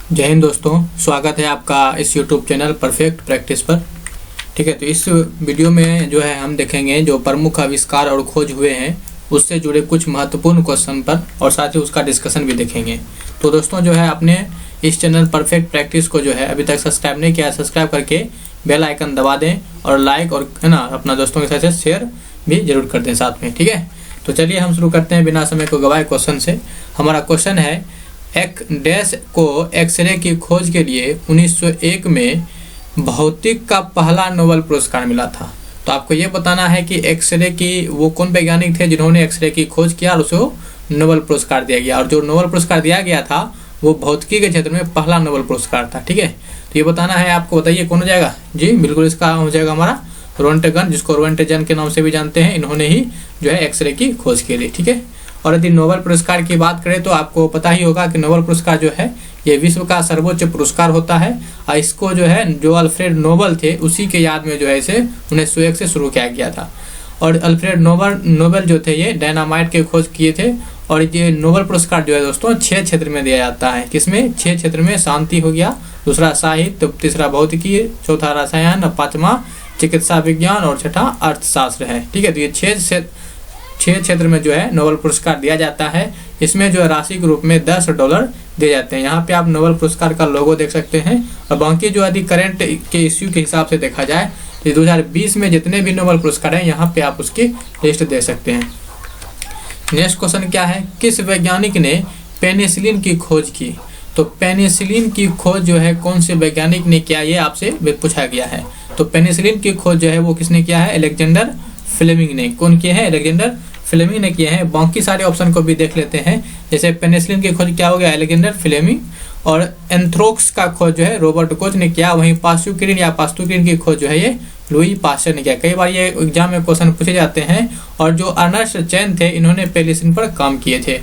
जय हिंद दोस्तों, स्वागत है आपका इस YouTube चैनल परफेक्ट प्रैक्टिस पर। ठीक है, तो इस वीडियो में जो है हम देखेंगे जो प्रमुख आविष्कार और खोज हुए हैं उससे जुड़े कुछ महत्वपूर्ण क्वेश्चन पर और साथ ही उसका डिस्कशन भी देखेंगे। तो दोस्तों जो है आपने इस चैनल परफेक्ट प्रैक्टिस को जो है अभी तक सब्सक्राइब नहीं किया, सब्सक्राइब करके बेल आइकन दबा दें और लाइक और है ना अपना दोस्तों के साथ शेयर भी जरूर कर दें साथ में। ठीक है, तो चलिए हम शुरू करते हैं बिना समय को गवाए क्वेश्चन से। हमारा क्वेश्चन है एक डैश को एक्सरे की खोज के लिए 1901 में भौतिक का पहला नोबेल पुरस्कार मिला था। तो आपको ये बताना है कि एक्सरे की वो कौन वैज्ञानिक थे जिन्होंने एक्सरे की खोज किया और उसे नोबेल पुरस्कार दिया गया, और जो नोबेल पुरस्कार दिया गया था वो भौतिकी के क्षेत्र में पहला नोबेल पुरस्कार था। ठीक है, तो ये बताना है आपको। बताइए कौन हो जाएगा जी? बिल्कुल इसका हो जाएगा हमारा रोंटेगन, जिसको रोंटेजन के नाम से भी जानते हैं। इन्होंने ही जो है एक्सरे की खोज की थी। ठीक है, और यदि नोबेल पुरस्कार की बात करें तो आपको पता ही होगा कि नोबेल पुरस्कार जो है ये विश्व का सर्वोच्च पुरस्कार होता है, और इसको जो है जो अल्फ्रेड नोबेल थे उसी के याद में जो है इसे 1901 से शुरू किया गया था। और अल्फ्रेड नोबेल जो थे ये डायनामाइट की खोज किए थे। और ये नोबेल पुरस्कार जो है दोस्तों 6 क्षेत्र में दिया जाता है। किसमें? 6 क्षेत्र में। शांति हो गया, दूसरा साहित्य, तीसरा भौतिकी, चौथा रसायन, पांचवा चिकित्सा विज्ञान और छठा अर्थशास्त्र है। ठीक है, तो ये 6 क्षेत्र में जो है नोबेल पुरस्कार दिया जाता है। इसमें जो राशि के रूप में $10 दिए जाते हैं। यहाँ पे आप नोबेल पुरस्कार का लोगो देख सकते हैं। और बाकी जो यदि करंट के इश्यू के हिसाब से देखा जाए तो 2020 में जितने भी नोबेल पुरस्कार हैं यहाँ पे आप उसकी लिस्ट देख सकते हैं। नेक्स्ट क्वेश्चन क्या है? किस वैज्ञानिक ने पेनिसिलिन की खोज की? तो पेनिसिलिन की खोज जो है कौन से वैज्ञानिक ने किया, ये आपसे पूछा गया है। तो पेनिसिलिन की खोज जो है वो किसने किया है? अलेक्जेंडर फ्लेमिंग ने। कौन किए हैं? अलेक्जेंडर फ्लेमिंग ने किए हैं। बाकी सारे ऑप्शन को भी देख लेते हैं। जैसे पेनिसिलिन की खोज क्या हो गया? Alexander Fleming. और एंथ्रोक्स का खोज जो है रॉबर्ट कोच ने किया। वहीं पास्टुकिन की खोज जो है ये लुई पास्चर ने किया। कई बार ये एग्जाम में क्वेश्चन पूछे जाते हैं। और जो अर्नेस्ट चैन थे इन्होंने पेनिसिलिन पर काम किए थे।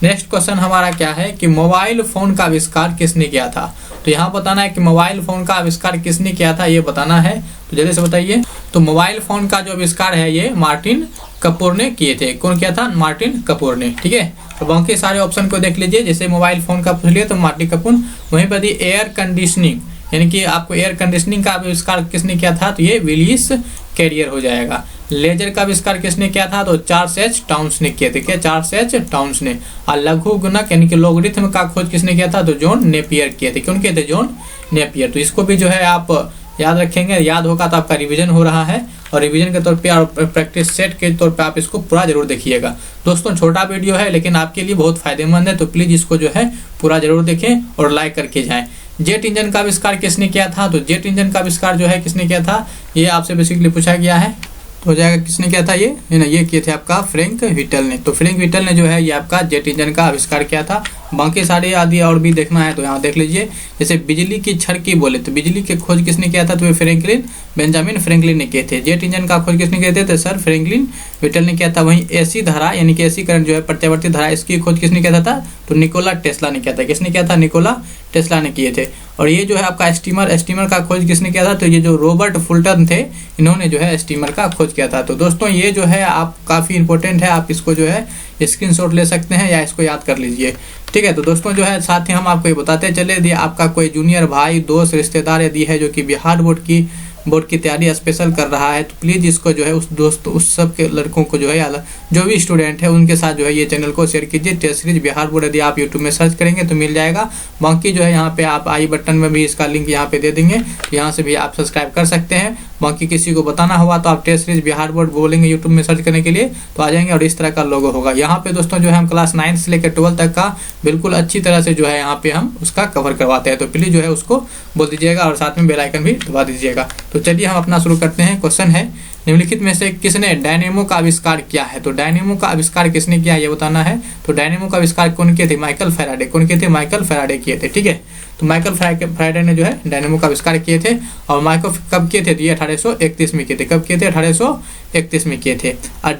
नेक्स्ट क्वेश्चन हमारा क्या है कि मोबाइल फोन का आविष्कार किसने किया था? तो यहाँ बताना है कि मोबाइल फोन का आविष्कार किसने किया था, ये बताना है। तो जल्दी से बताइए। तो मोबाइल फोन का जो आविष्कार है ये मार्टिन कपूर ने किए थे। कौन किया था? मार्टिन कपूर ने। ठीक है, तो बाकी सारे ऑप्शन को देख लीजिए। जैसे मोबाइल फोन का पूछ लिया तो मार्टिन कपूर। वहीं पर एयर कंडीशनिंग यानी कि आपको एयर कंडीशनिंग का आविष्कार किसने किया था? तो ये विलियस कैरियर हो जाएगा। लेजर का आविष्कार किसने किया था? तो चार्ल्स एच टाउन्स ने किए थे। क्या? चार्ल्स एच टाउन्स ने। और लघु गुणक यानी कि लॉगरिथम का खोज किसने किया था? तो जॉन नेपियर किए थे। कौन किए थे? John Napier. तो इसको भी जो है आप याद रखेंगे। याद होगा तो आपका रिवीजन हो रहा है, और रिवीजन के तौर पे और प्रैक्टिस सेट के तौर पे आप इसको पूरा जरूर देखिएगा। दोस्तों छोटा वीडियो है लेकिन आपके लिए बहुत फायदेमंद है, तो प्लीज इसको जो है पूरा जरूर देखें और लाइक करके जाएं। जेट इंजन का आविष्कार किसने किया था? तो जेट इंजन का आविष्कार जो है किसने किया था, ये आपसे बेसिकली पूछा गया है। तो हो जाएगा किसने किया था? ये है ना, ये किए थे आपका फ्रैंक व्हिटल ने। तो फ्रैंक व्हिटल ने जो है ये आपका जेट इंजन का आविष्कार किया था। बाकी सारे आदि और भी देखना है तो यहाँ देख लीजिए। जैसे बिजली की छड़ की बोले तो बिजली की खोज किसने किया था? तो फ्रैंकलिन बेंजामिन फ्रैंकलिन ने किए थे। जेट इंजन का खोज किसने किए थे? तो सर फ्रैंकलिन व्हिटल ने किया था। वहीं एसी धारा यानी कि एसी करंट जो है प्रत्यावर्ती धारा, इसकी खोज किसने किया था? तो निकोला टेस्ला ने किया था। किसने किया था? निकोला टेस्ला ने किए थे। और ये जो है आपका स्टीमर का खोज किसने किया था? तो ये जो रॉबर्ट फुल्टन थे इन्होंने जो है स्टीमर का खोज किया था। तो दोस्तों ये जो है आप काफ़ी इंपॉर्टेंट है, आप इसको जो है स्क्रीनशॉट ले सकते हैं या इसको याद कर लीजिए। ठीक है, तो दोस्तों जो है साथ ही हम आपको ये बताते चले, यदि आपका कोई जूनियर भाई दोस्त रिश्तेदार यदि है जो कि बिहार बोर्ड की तैयारी स्पेशल कर रहा है तो प्लीज़ इसको जो है उस सब के लड़कों को जो है जो भी स्टूडेंट है उनके साथ जो है ये चैनल को शेयर कीजिए। टेस्ट सीरीज बिहार बोर्ड यदि आप यूट्यूब में सर्च करेंगे तो मिल जाएगा। बाकी जो है यहाँ पे आप आई बटन में भी इसका लिंक यहाँ पे दे देंगे, तो यहाँ से भी आप सब्सक्राइब कर सकते हैं। बाकी किसी को बताना हुआ तो आप टेस्ट सीरीज बिहार बोर्ड बोलेंगे यूट्यूब में सर्च करने के लिए तो आ जाएंगे, और इस तरह का लोगो होगा। यहाँ पे दोस्तों जो है हम क्लास 9 से लेकर 12 तक का बिल्कुल अच्छी तरह से जो है यहाँ पे हम उसका कवर करवाते हैं। तो प्लीज़ जो है उसको बोल दीजिएगा और साथ में बेल आइकन भी दबा दीजिएगा। तो चलिए हम अपना शुरू करते हैं। क्वेश्चन है निम्नलिखित में से किसने डायनेमो का आविष्कार किया है? तो डायनेमो का आविष्कार किसने किया ये बताना है। तो डायनेमो का आविष्कार कौन किए थे? Michael Faraday. कौन किए थे? माइकल फैराडे किए थे। ठीक है, तो माइकल फैराडे ने जो है डायनेमो का आविष्कार किए थे। और माइकल कब किए थे? तो ये 1831 में किए थे। कब किए थे? 1831 में किए थे। और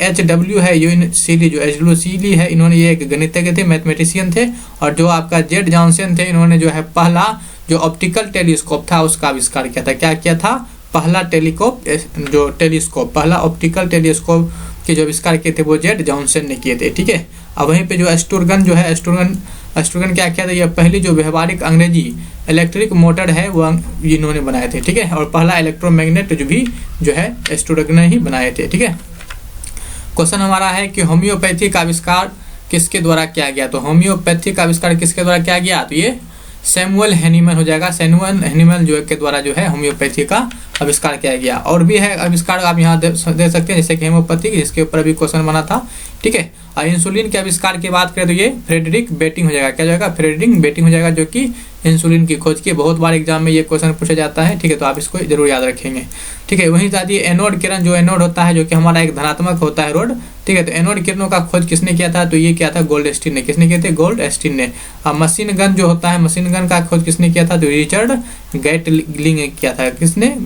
HW है यूनिसीली है, इन्होंने ये एक गणितज्ञ थे, मैथमेटिशियन थे। और जो आपका जेड जॉनसन थे इन्होंने जो है पहला जो ऑप्टिकल टेलीस्कोप था उसका आविष्कार किया था। क्या किया था? पहला पहला ऑप्टिकल टेलीस्कोप के जो आविष्कार किए थे वो जेड जॉनसन ने किए थे। ठीक है, अब वहीं पे जो एस्टुरगन स्टूडेंट क्या किया था, ये पहली जो व्यवहारिक अंग्रेजी इलेक्ट्रिक मोटर है वो इन्होंने बनाए थे, ठीक है। और पहला इलेक्ट्रोमैग्नेट जो है स्टूडेंट ने ही बनाए थे, ठीक है। क्वेश्चन हमारा है कि होम्योपैथी का आविष्कार किसके द्वारा किया गया। तो होम्योपैथी का आविष्कार किसके द्वारा किया गया, तो ये सैमुअल हैनीमैन हो जाएगा। सैमुअल हैनीमैन जो के द्वारा जो है होम्योपैथी का आविष्कार किया गया। और भी है आविष्कार आप यहाँ दे सकते हैं, जैसे कि होम्योपैथी जिसके ऊपर अभी क्वेश्चन बना था, ठीक है। और इंसुलिन के आविष्कार की बात करें तो ये फ्रेडरिक बेटिंग हो जाएगा। क्या हो जाएगा, फ्रेडरिक बेटिंग हो जाएगा, जो कि इंसुलिन की खोज की। बहुत बार एग्जाम में ये क्वेश्चन पूछा जाता है, ठीक है, तो आप इसको जरूर याद रखेंगे, ठीक है। वहीं साथ ही एनोड किरण, जो एनोड होता है जो कि हमारा एक धनात्मक होता है रोड, ठीक है। तो एनोड किरणों का खोज किसने किया था, तो ये क्या था, गोल्डस्टीन ने। किसने किए थे, गोल्डस्टीन ने। अब मशीन गन जो होता है, मशीन गन का खोज किसने किया था, तो रिचर्ड गैटलिंग ने किया था। किसने,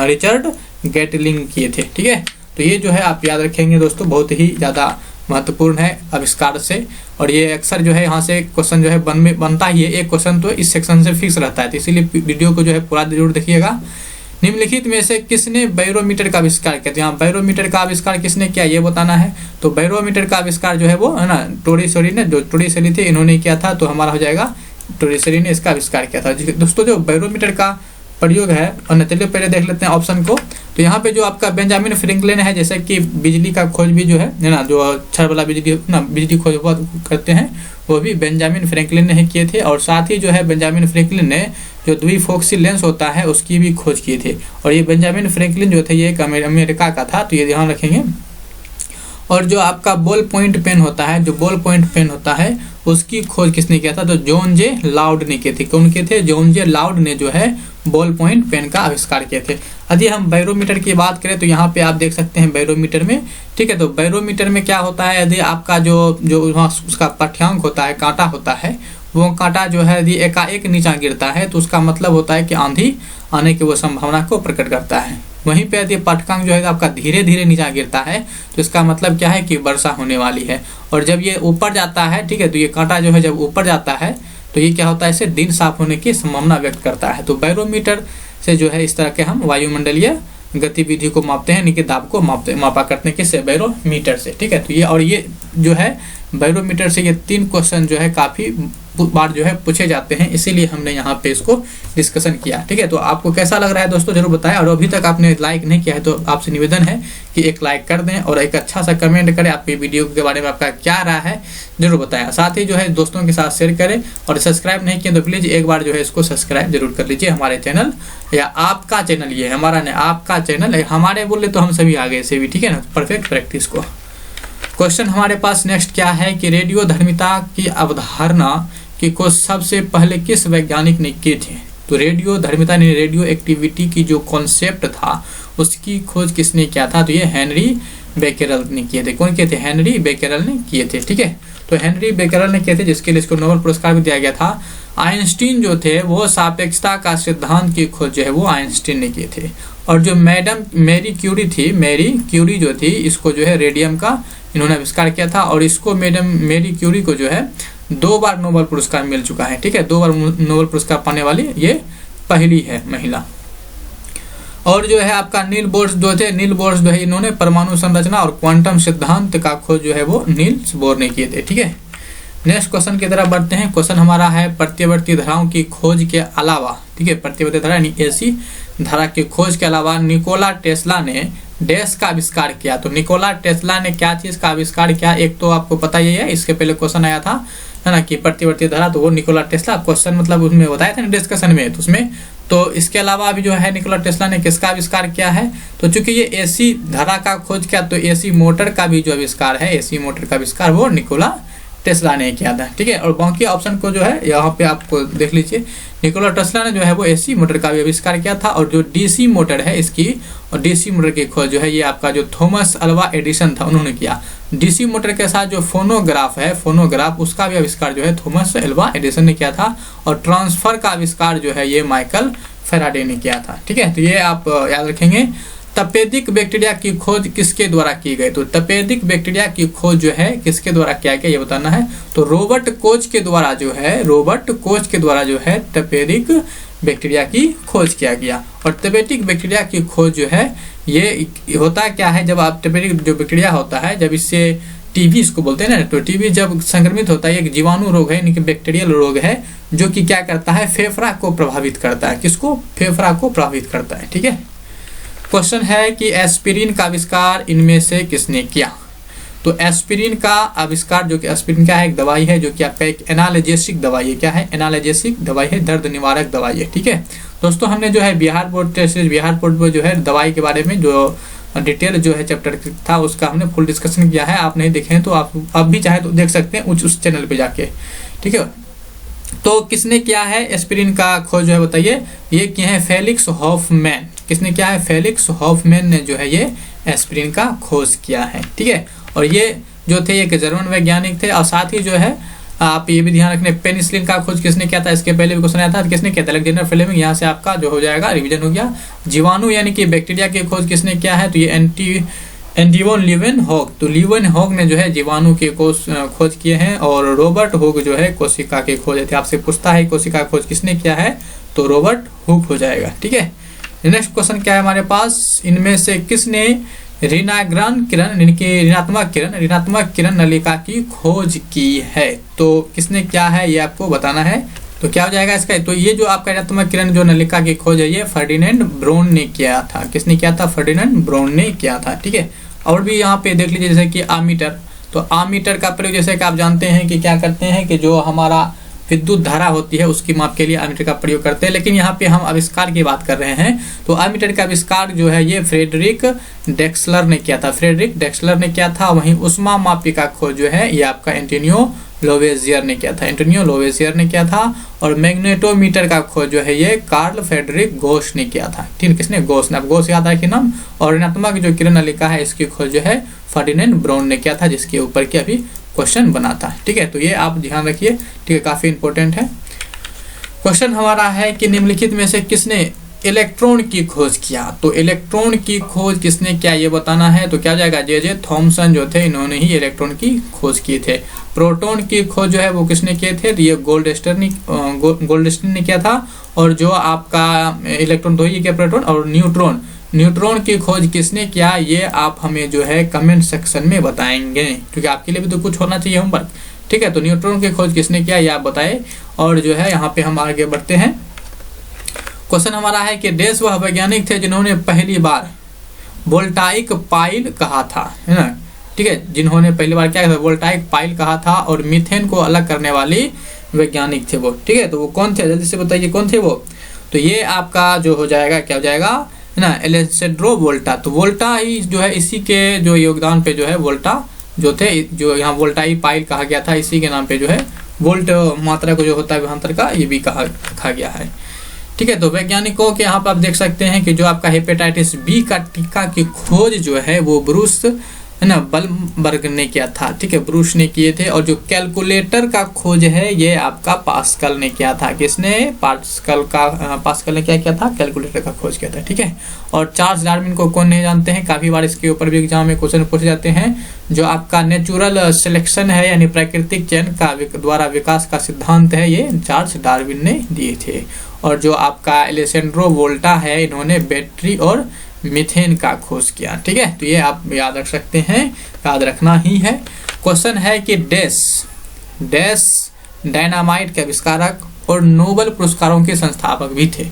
रिचर्ड गैटलिंग किए थे, ठीक है। तो ये जो है आप याद रखेंगे दोस्तों, बहुत ही ज़्यादा महत्वपूर्ण है आविष्कार से। और ये अक्सर जो है यहाँ से क्वेश्चन जो है बनता ही है, एक क्वेश्चन तो इस सेक्शन से फिक्स रहता है, तो इसीलिए वीडियो को जो है पूरा जरूर देखिएगा। निम्नलिखित में से किसने बैरोमीटर का आविष्कार किया, तो यहाँ बैरोमीटर का आविष्कार किसने किया ये बताना है। तो बैरोमीटर का आविष्कार जो है वो है ना टोरिसेली ने, जो टोरिसेली थे इन्होंने किया था, तो हमारा हो जाएगा टोरिसेली ने इसका आविष्कार किया था। दोस्तों जो बैरोमीटर का प्रयोग है, और चलिए पहले देख लेते हैं ऑप्शन को। तो यहाँ पे जो आपका बेंजामिन फ्रैंकलिन है, जैसे कि बिजली का खोज भी जो है ना, जो छड़ वाला बिजली खोज करते हैं, वो भी बेंजामिन फ्रैंकलिन ने किए थे। और साथ ही जो है बेंजामिन फ्रैंकलिन ने जो द्विफोक्सी लेंस होता है उसकी भी खोज किए थे। और ये बेंजामिन फ्रैंकलिन जो थे ये एक अमेरिका का था, तो ये ध्यान रखेंगे। और जो आपका बॉल पॉइंट पेन होता है, जो बॉल पॉइंट पेन होता है उसकी खोज किसने किया था, तो जॉन जे लाउड ने किए थे। कौन किए थे, जॉन जे लाउड ने जो है बॉल पॉइंट पेन का आविष्कार किए थे। यदि हम बैरोमीटर की बात करें तो यहाँ पे आप देख सकते हैं बैरोमीटर में, ठीक है। तो बैरोमीटर में क्या होता है, यदि आपका जो उसका पाठ्यांक होता है, कांटा होता है, वो कांटा जो है यदि एकाएक नीचा गिरता है तो उसका मतलब होता है कि आंधी आने की वो संभावना को प्रकट करता है। वहीं पे यदि पाठ्यांक जो है आपका धीरे धीरे नीचा गिरता है तो इसका मतलब क्या है कि वर्षा होने वाली है। और जब ये ऊपर जाता है, ठीक है, तो ये कांटा जो है जब ऊपर जाता है तो ये क्या होता है, इसे दिन साफ होने की संभावना व्यक्त करता है। तो बैरोमीटर से जो है इस तरह के हम वायुमंडलीय गतिविधि को मापते हैं, यानी कि दाब को मापा करते हैं, किससे, बैरोमीटर से, ठीक है। तो ये और ये जो है बैरोमीटर से ये 3 क्वेश्चन जो है काफी बार जो है पूछे जाते हैं, इसीलिए हमने यहाँ पे इसको डिस्कशन किया, ठीक है। तो आपको कैसा लग रहा है दोस्तों जरूर बताएं। और अभी तक आपने लाइक नहीं किया है तो आपसे निवेदन है कि एक लाइक कर दें और एक अच्छा सा कमेंट करें, आपकी वीडियो के बारे में आपका क्या राय है जरूर बताएं। साथ ही जो है दोस्तों के साथ शेयर करें, और सब्सक्राइब नहीं किया तो प्लीज एक बार जो है इसको सब्सक्राइब जरूर कर लीजिए। हमारे चैनल या आपका चैनल, ये हमारा नहीं आपका चैनल, हमारे बोले तो हम सभी आगे से भी, ठीक है ना, परफेक्ट प्रैक्टिस को। क्वेश्चन हमारे पास नेक्स्ट क्या है कि रेडियोधर्मिता की अवधारणा की खोज सबसे पहले किस वैज्ञानिक ने की थी। तो रेडियोधर्मिता ने रेडियो एक्टिविटी की जो कॉन्सेप्ट था उसकी खोज किसने किया था, तो ये हेनरी बेकेरल ने किए थे। कौन किए थे, हेनरी बेकेरल ने किए थे, ठीक है। तो हेनरी बेकेरल ने किए थे, जिसके लिए इसको नोबेल पुरस्कार भी दिया गया था। आइंस्टीन जो थे वो सापेक्षता का सिद्धांत की खोज जो है वो आइंस्टीन ने किए थे। और जो मैडम मैरी क्यूरी थी, मैरी क्यूरी जो थी, इसको जो है रेडियम का इन्होंने आविष्कार किया था। और इसको मैडम मैरी क्यूरी को जो है 2 बार नोबेल पुरस्कार मिल चुका है, ठीक है। 2 बार नोबेल पुरस्कार पाने वाली ये पहली है महिला। और जो है आपका नील बोर्स जो थे, नील बोर्स जो है इन्होंने परमाणु संरचना और क्वांटम सिद्धांत का खोज जो है वो नील्स बोर ने किए थे, ठीक है। नेक्स्ट क्वेश्चन की तरफ बढ़ते हैं। क्वेश्चन हमारा है प्रत्यवर्ती धाराओं की खोज के अलावा, ठीक है, प्रत्यवर्ती धारा यानी एसी धारा की खोज के अलावा निकोला टेस्ला ने डैश का आविष्कार किया। तो निकोला टेस्ला ने क्या चीज का आविष्कार किया, एक तो आपको पता ही है, इसके पहले क्वेश्चन आया था है ना कि प्रतिवर्ती धारा, तो वो निकोला टेस्ला क्वेश्चन मतलब उसमें बताया था ना डिस्कशन में, तो उसमें तो इसके अलावा भी जो है निकोला टेस्ला ने किसका आविष्कार किया है, तो चूंकि ये एसी धारा का खोज किया तो एसी मोटर का भी जो आविष्कार है, एसी मोटर का आविष्कार वो निकोला टेस्ला ने किया था, ठीक है। और बाकी ऑप्शन को जो है यहाँ पे आपको देख लीजिए, निकोला टेस्ला ने जो है वो एसी मोटर का भी आविष्कार किया था। और जो डीसी मोटर है इसकी, और डीसी मोटर की खोज जो है ये आपका जो थॉमस अल्वा एडिसन था उन्होंने किया। डीसी मोटर के साथ जो फोनोग्राफ है, फोनोग्राफ, उसका भी आविष्कार जो है थॉमस अल्वा एडिसन ने किया था। और ट्रांसफर का आविष्कार जो है ये माइकल फैराडे ने किया था, ठीक है। तो ये आप याद रखेंगे। तपेदिक बैक्टीरिया की खोज किसके द्वारा की गई, तो तपेदिक बैक्टीरिया की खोज जो है किसके द्वारा किया गया ये बताना है। तो रॉबर्ट कोच के द्वारा जो है, रॉबर्ट कोच के द्वारा जो है तपेदिक बैक्टीरिया की खोज किया गया। और तपेदिक बैक्टीरिया की खोज जो है ये होता क्या है, जब आप तपेदिक जो बैक्टीरिया होता है जब इससे टीबी इसको बोलते हैं ना, तो टीबी जब संक्रमित होता है, एक जीवाणु रोग है यानी कि बैक्टीरियल रोग है जो कि क्या करता है, फेफड़ा को प्रभावित करता है। किसको? फेफड़ा को प्रभावित करता है। ठीक है, क्वेश्चन है कि एस्पिरिन का आविष्कार इनमें से किसने किया? तो एस्पिरिन का आविष्कार, जो कि एस्पिरिन क्या है, एक दवाई है जो कि आपका एक एनाल्जेसिक दवाई है। क्या है? एनाल्जेसिक दवाई है, दर्द निवारक दवाई है। ठीक है दोस्तों, हमने जो है बिहार बोर्ड में जो है दवाई के बारे में जो डिटेल जो है चैप्टर था उसका हमने फुल डिस्कशन किया है। आप नहीं देखे हैं तो आप अब भी चाहे तो देख सकते हैं उस चैनल पे जाके। ठीक है, तो किसने किया है एस्पिरिन का खोज जो है बताइए? ये किए हैं फेलिक्स हॉफमैन। किसने किया है? फेलिक्स हॉफमैन ने जो है ये एस्पिरिन का खोज किया है। ठीक है, और ये जो थे एक जर्मन वैज्ञानिक थे। और साथ ही जो है आप ये भी ध्यान रखने, पेनिसिलिन का खोज किसने किया था? इसके पहले भी क्वेश्चन आया था, किसने किया था? Alexander Fleming. यहाँ से आपका जो हो जाएगा रिवीजन हो गया। जीवाणु यानी कि बैक्टीरिया की खोज किसने किया है? तो ये एंटिवोन लीवेनहॉग। तो लीवेनहॉग ने जो है जीवाणु के खोज किए हैं। और रॉबर्ट हुक जो है कोशिका के खोज थे। आपसे पूछता है कोशिका खोज किसने किया है, तो रॉबर्ट हुक हो जाएगा। ठीक है, नेक्स्ट क्वेश्चन क्या है हमारे पास? इनमें से किसने ऋणात्मक किरण नलिका की खोज की है? तो किसने क्या है ये आपको बताना है। तो क्या हो जाएगा इसका? तो ये जो आपका ऋणात्मक किरण जो नलिका की खोज है ये फर्डिनेंड ब्रोन ने किया था। किसने किया था? फर्डिनेंड ब्रोन ने किया था। ठीक है, और भी यहाँ पे देख लीजिए जैसे कि आमीटर। तो आमीटर का प्रयोग जैसे कि आप जानते हैं कि क्या करते हैं कि जो हमारा विद्युत धारा होती है उसकी माप के लिए आमीटर का प्रयोग करते हैं। लेकिन यहाँ पे हम आविष्कार की बात कर रहे हैं। तो आमीटर का आविष्कार जो है ये फ्रेडरिक डेक्सलर ने किया था। फ्रेडरिक डेक्सलर ने किया था। वहीं उष्मा मापी का खोज जो है ये आपका एंटोनियो लोवेजियर ने किया था। एंटोनियो लोवेजियर ने किया था। और मैग्नेटोमीटर का खोज जो है ये कार्ल फ्रेडरिक गोश ने किया था। ठीक है, किसने? गोश ने। आप गोश याद रखिए नाम। और ऋणात्मक जो किरण नलिका है इसकी खोज जो है फर्डिनेंड ब्रोन ने किया था, जिसके ऊपर की अभी क्वेश्चन बनाता है। ठीक है, तो ये आप ध्यान रखिए। ठीक है, काफी इंपॉर्टेंट है। क्वेश्चन हमारा है कि निम्नलिखित में से किसने इलेक्ट्रॉन की खोज किया? तो इलेक्ट्रॉन की खोज किसने किया ये बताना है। तो क्या हो जाएगा? जे थॉमसन जो थे इन्होंने ही इलेक्ट्रॉन की खोज किए थे। प्रोटॉन की खोज जो है वो किसने किए थे? तो ये गोल्डस्टीन ने किया था। और जो आपका इलेक्ट्रॉन तो ये क्या, प्रोटॉन। और न्यूट्रॉन की खोज किसने किया ये आप हमें जो है कमेंट सेक्शन में बताएंगे, क्योंकि आपके लिए भी तो कुछ होना चाहिए होमवर्क। ठीक है, तो न्यूट्रॉन की खोज किसने किया ये आप बताएं। और जो है यहाँ पे हम आगे बढ़ते हैं। क्वेश्चन हमारा है कि देश वह वैज्ञानिक थे जिन्होंने पहली बार वोल्टाइक पाइल कहा था, है ना। ठीक है, जिन्होंने पहली बार क्या कहा? वोल्टाइक पाइल कहा था। और मीथेन को अलग करने वाली वैज्ञानिक थे वो। ठीक है, तो वो कौन थे? जल्दी से बताइए कौन थे वो। तो ये आपका जो हो जाएगा, क्या हो जाएगा ना, एलेक्सेंड्रो वोल्टा। तो वोल्टा ही जो है इसी के जो योगदान पे जो है वोल्टा जो थे, जो यहाँ वोल्टाई पाइल कहा गया था, इसी के नाम पे जो है वोल्ट मात्रा को जो होता है विभवांतर का, ये भी कहा गया है। ठीक है, तो वैज्ञानिकों के यहाँ पर आप देख सकते हैं कि जो आपका हेपेटाइटिस बी का टीका की खोज जो है वो ब्रूस है ना बल्मबर्ग ने किया था। ठीक है, ब्रूस ने किए थे। और जो कैलकुलेटर का खोज है ये आपका पास्कल ने किया था। किसने? पास्कल ने क्या किया था? कैलकुलेटर का खोज किया था। ठीक है, और चार्ल्स डार्विन को कौन नहीं जानते हैं? काफी बार इसके ऊपर भी एग्जाम में क्वेश्चन पूछे जाते हैं। जो आपका नेचुरल सिलेक्शन है यानी प्राकृतिक चयन का द्वारा विकास का सिद्धांत है ये चार्ल्स डार्विन ने दिए थे। और जो आपका एलेक्सेंड्रो वोल्टा है इन्होंने बैटरी और मीथेन का खोज किया। ठीक है, तो ये आप याद रख सकते हैं, याद रखना ही है। क्वेश्चन है कि डैश डायनामाइट के आविष्कारक और नोबेल पुरस्कारों के संस्थापक भी थे।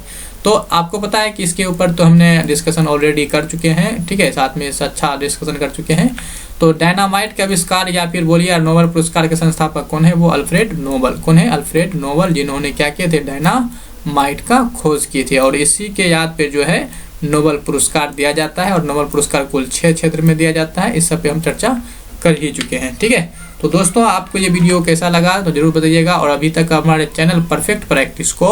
तो आपको पता है कि इसके ऊपर तो हमने डिस्कशन ऑलरेडी कर चुके हैं। ठीक है, साथ में अच्छा डिस्कशन कर चुके हैं। तो डायनामाइट के आविष्कार या फिर बोलिए नोबेल पुरस्कार के संस्थापक कौन है? वो अल्फ्रेड नोबेल। कौन है? अल्फ्रेड नोबेल, जिन्होंने क्या किए थे? डायनामाइट का खोज किए थे। और इसी के याद पे जो है नोबेल पुरस्कार दिया जाता है। और नोबेल पुरस्कार कुल 6 क्षेत्र में दिया जाता है। इस सब पे हम चर्चा कर ही चुके हैं। ठीक है, तो दोस्तों आपको ये वीडियो कैसा लगा तो जरूर बताइएगा। और अभी तक हमारे चैनल परफेक्ट प्रैक्टिस को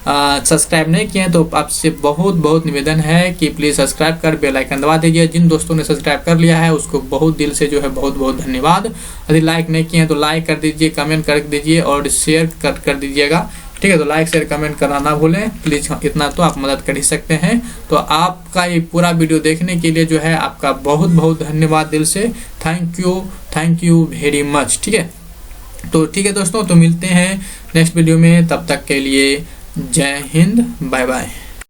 सब्सक्राइब नहीं किए तो आपसे बहुत निवेदन है कि प्लीज़ सब्सक्राइब कर बेल आइकन दबा दीजिए। जिन दोस्तों ने सब्सक्राइब कर लिया है उसको बहुत दिल से जो है बहुत धन्यवाद। यदि लाइक नहीं किए तो लाइक कर दीजिए, कमेंट कर दीजिए और शेयर कर दीजिएगा। ठीक है, तो लाइक शेयर कमेंट करना ना भूलें प्लीज़, इतना तो आप मदद कर ही सकते हैं। तो आपका ये पूरा वीडियो देखने के लिए जो है आपका बहुत धन्यवाद दिल से। Thank you very much. ठीक है, तो ठीक है दोस्तों, तो मिलते हैं नेक्स्ट वीडियो में। तब तक के लिए जय हिंद, बाय बाय।